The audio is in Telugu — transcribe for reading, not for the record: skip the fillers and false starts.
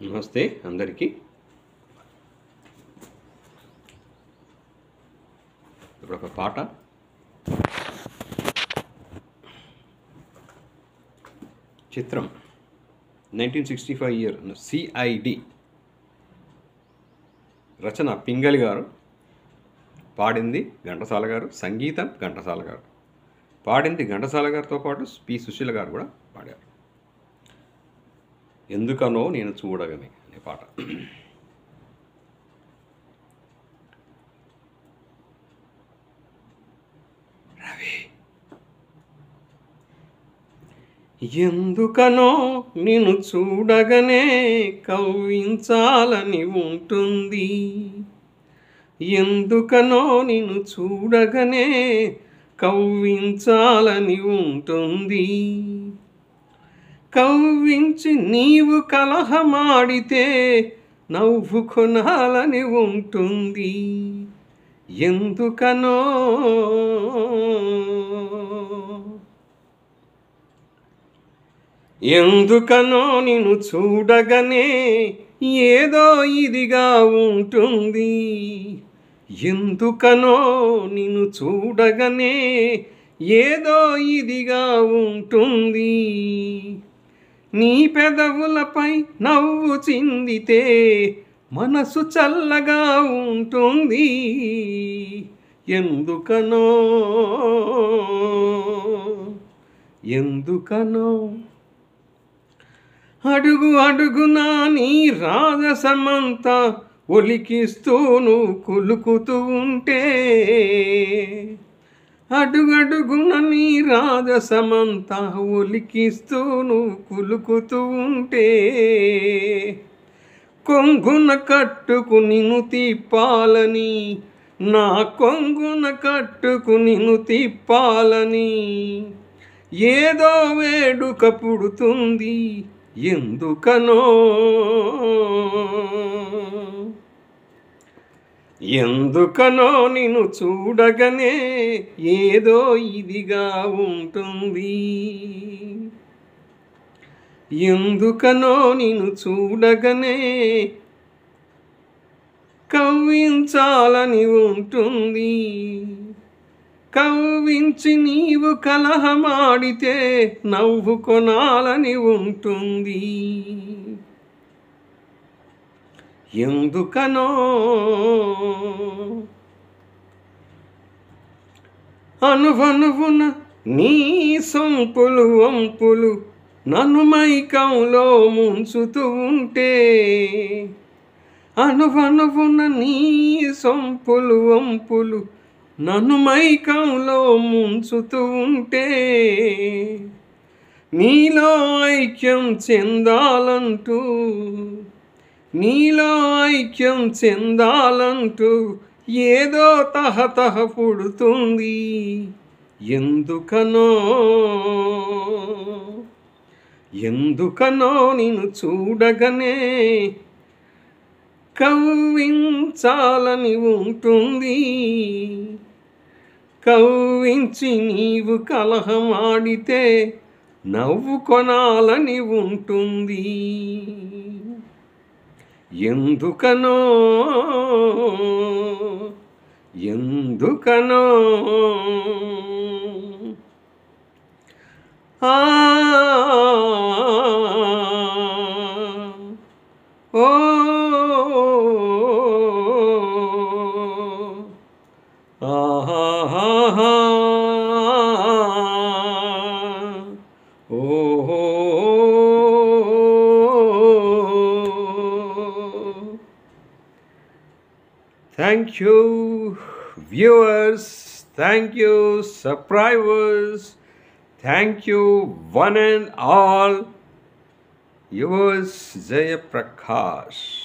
నమస్తే అందరికీ. ఇప్పుడు ఒక పాట. చిత్రం 1965 ఇయర్ సిఐడి. రచన పింగళి గారు, పాడింది ఘంటసాల గారు, సంగీతం ఘంటసాల గారు. పాడింది ఘంటసాల గారితో పాటు పి సుశీల గారు కూడా పాడారు. ఎందుకనో నేను చూడగనే అనే పాట. రవి, ఎందుకనో నిన్ను చూడగనే కవ్వించాలని ఉంటుంది. ఎందుకనో నిన్ను చూడగనే కవ్వించాలని ఉంటుంది. కవ్వించి నీవు కలహమాడితే నవ్వుకొనాలని ఉంటుంది. ఎందుకనో ఎందుకనో నిన్ను చూడగనే ఏదో ఇదిగా ఉంటుంది. ఎందుకనో నిన్ను చూడగనే ఏదో ఇదిగా ఉంటుంది. నీ పెదవులపై నవ్వు చిందితే మనసు చల్లగా ఉంటుంది. ఎందుకనో ఎందుకనో అడుగు అడుగునా నీ రాజసమంతా ఒలికిస్తూను కులుకుతూ ఉంటే, అడుగడుగున నీ రాజసమంతా ఒలికిస్తూను కులుకుతూ ఉంటే, కొంగున కట్టుకు నిన్ను తిప్పాలని, నా కొంగున కట్టుకు నిన్ను తిప్పాలని ఏదో వేడుక పుడుతుంది. ఎందుకనో ఎందుకనో నిన్ను చూడగనే ఏదో ఇదిగా ఉంటుంది. ఎందుకనో నిన్ను చూడగనే కవ్వించాలని ఉంటుంది. కవ్వించి నీవు కలహమాడితే నవ్వుకొనాలని ఉంటుంది. ఎందుకనో అనువనువున నీ సొంపులు వంపులు నన్ను మైకంలో ముంచుతూ ఉంటే, అనువనువున నీ సొంపులు వంపులు నన్ను మైకంలో ముంచుతూ ఉంటే, నీలో ఐక్యం చెందాలంటూ, నీలో ఐక్యం చెందాలంటూ ఏదో తహతహ పుడుతుంది. ఎందుకనో ఎందుకనో నిన్ను చూడగనే కవ్వించాలని ఉంటుంది. కవ్వించి నీవు కలహమాడితే నవ్వుకొనాలని ఉంటుంది. ఎందుకనో ఎందుకనో ఆ ఓ ఆహా ఓ Thank you, viewers. Thank you, subscribers. Thank you, one and all. Yours, Jaya Prakash.